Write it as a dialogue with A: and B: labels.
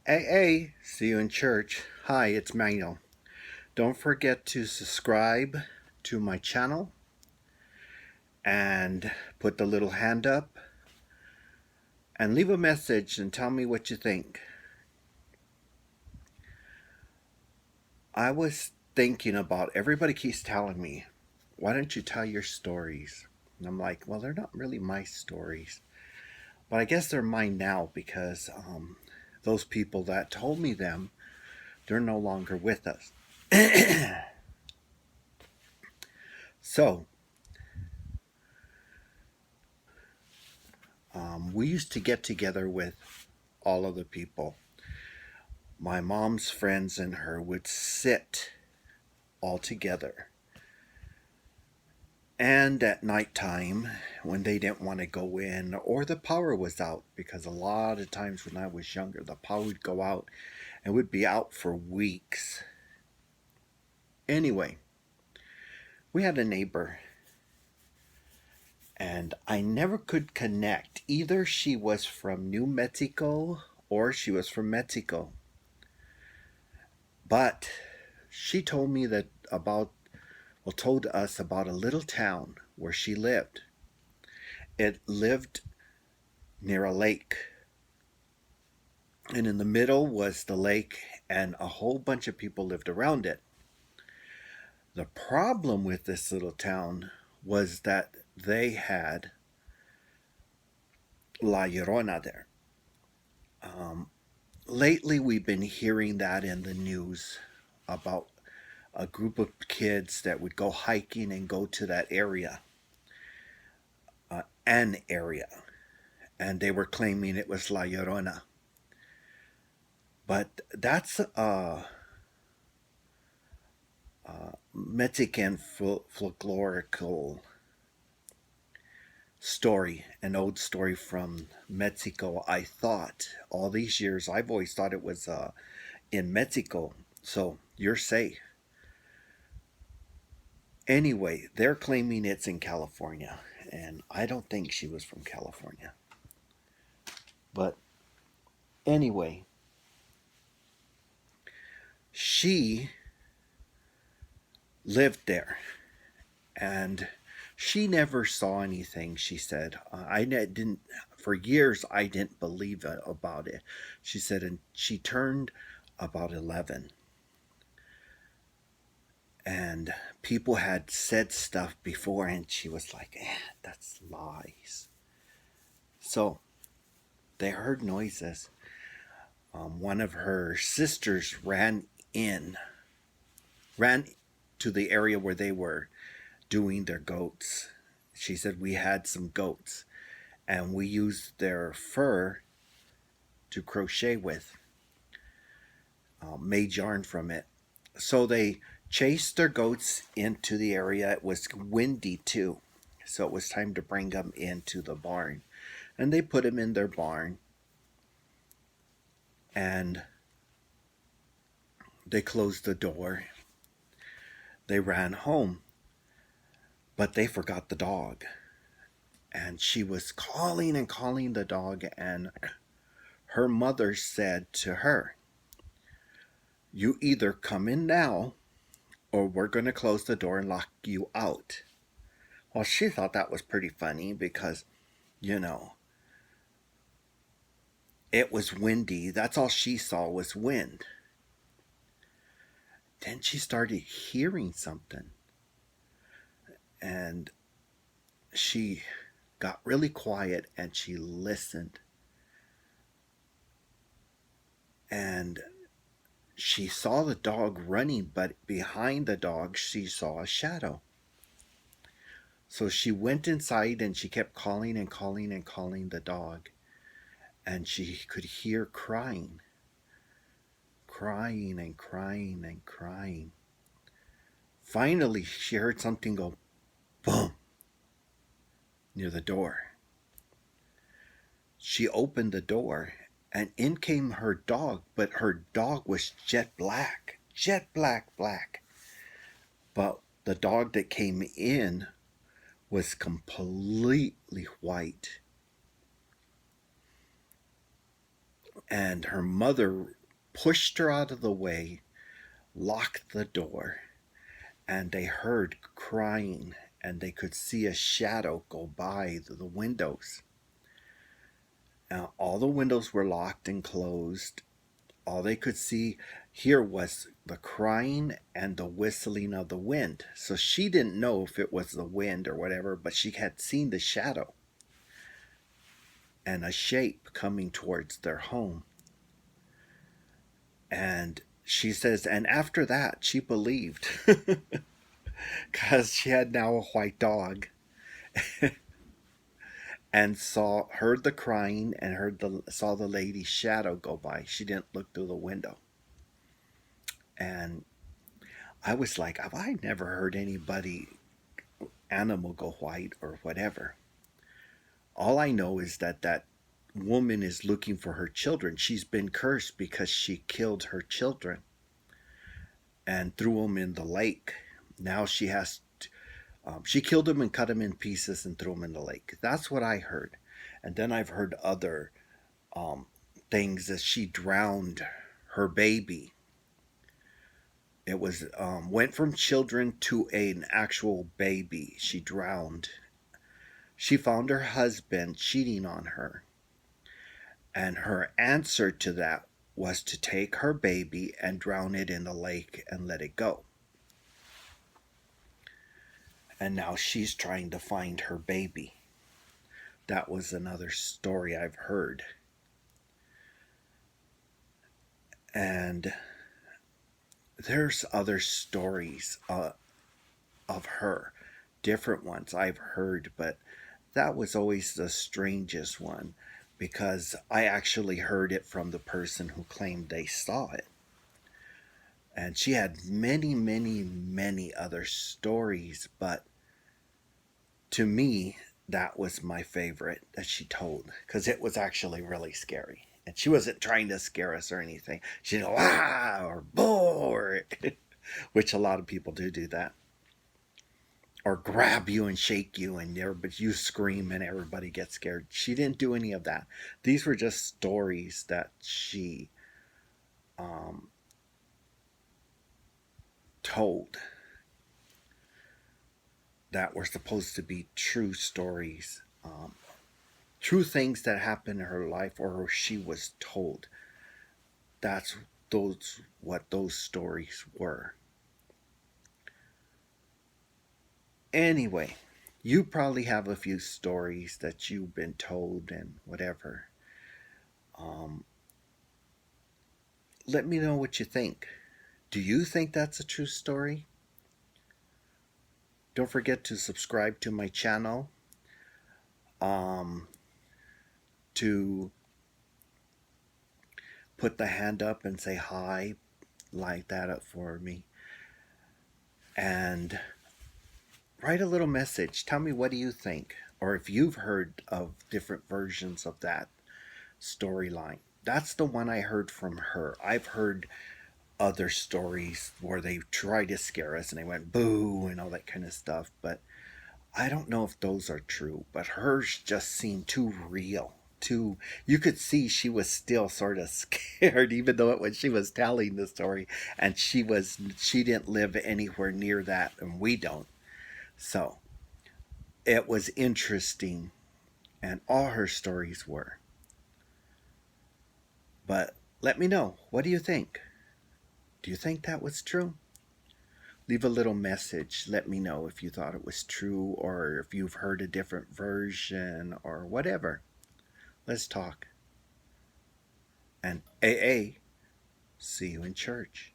A: Hey, hey, see you in church. Hi, it's Manuel. Don't forget to subscribe to my channel and put the little hand up and leave a message and tell me what you think. I was thinking about everybody keeps telling me, why don't you tell your stories? And I'm like, well, they're not really my stories, but I guess they're mine now because those people that told me them, they're no longer with us. So, we used to get together with all of the people. My mom's friends and her would sit all together. And at nighttime, when they didn't want to go in or the power was out, because a lot of times when I was younger, the power would go out and would be out for weeks. Anyway, we had a neighbor, and I never could connect. Either she was from New Mexico or she was from Mexico. But she told me that told us about a little town where she lived. It lived near a lake, and in the middle was the lake, and a whole bunch of people lived around it. The problem with this little town was that they had La Llorona there. Um, Lately, we've been hearing that in the news about a group of kids that would go hiking and go to that area, an area, and they were claiming it was La Llorona. But that's Mexican folklorical story, an old story from Mexico. I thought all these years, I've always thought it was in Mexico. So you're safe. Anyway, they're claiming it's in California, and I don't think she was from California. But anyway, she lived there, and she never saw anything. She said, I didn't, for years, I didn't believe about it. She said, and she turned about 11, and people had said stuff before, and she was like, that's lies. So they heard noises. One of her sisters in, ran to the area where they were doing their goats. She said, we had some goats and we used their fur to crochet with, made yarn from it. So they chased their goats into the area. It was windy too, so it was time to bring them into the barn. And they put them in their barn, and they closed the door. They ran home, but they forgot the dog. And she was calling and calling the dog, and her mother said to her, you either come in now or we're going to close the door and lock you out. Well, she thought that was pretty funny because, you know, it was windy. That's all she saw was wind. Then she started hearing something, and she got really quiet and she listened. And she saw the dog running, but behind the dog, she saw a shadow. So she went inside and she kept calling and calling and calling the dog. And she could hear crying, crying and crying and crying. Finally, she heard something go boom near the door. She opened the door and in came her dog, but her dog was jet black. But the dog that came in was completely white. And her mother pushed her out of the way, locked the door, and they heard crying, and they could see a shadow go by the windows. Now, all the windows were locked and closed. All they could see here was the crying and the whistling of the wind. So she didn't know if it was the wind or whatever, but she had seen the shadow and a shape coming towards their home. And she says, and after that, she believed because she had now a white dog and heard the crying and saw the lady's shadow go by. She didn't look through the window. And I was like, have I never heard anybody animal go white or whatever? All I know is that woman is looking for her children. She's been cursed because she killed her children and threw them in the lake. Now she has she killed them and cut them in pieces and threw them in the lake. That's what I heard. And then I've heard other things that she drowned her baby. It was went from children to an actual baby. She drowned. She found her husband cheating on her. And her answer to that was to take her baby and drown it in the lake and let it go. And now she's trying to find her baby. That was another story I've heard. And there's other stories of her, different ones I've heard, but that was always the strangest one because I actually heard it from the person who claimed they saw it. And she had many, many, many other stories, but to me, that was my favorite that she told because it was actually really scary. And she wasn't trying to scare us or anything. She'd go, ah, or boo, which a lot of people do that. Or grab you and shake you and you scream and everybody gets scared. She didn't do any of that. These were just stories that she told that were supposed to be true stories, true things that happened in her life or she was told. That's what those stories were. Anyway, you probably have a few stories that you've been told and whatever. Let me know what you think. Do you think that's a true story? Don't forget to subscribe to my channel. To put the hand up and say hi, light that up for me. And write a little message. Tell me, what do you think? Or if you've heard of different versions of that storyline. That's the one I heard from her. I've heard other stories where they tried to scare us and they went boo and all that kind of stuff, but I don't know if those are true. But hers just seemed too real. You could see she was still sort of scared even though she was telling the story, and she didn't live anywhere near that and we don't. So it was interesting, and all her stories were. But let me know, what do you think? Do you think that was true? Leave a little message. Let me know if you thought it was true or if you've heard a different version or whatever. Let's talk. And AA, see you in church.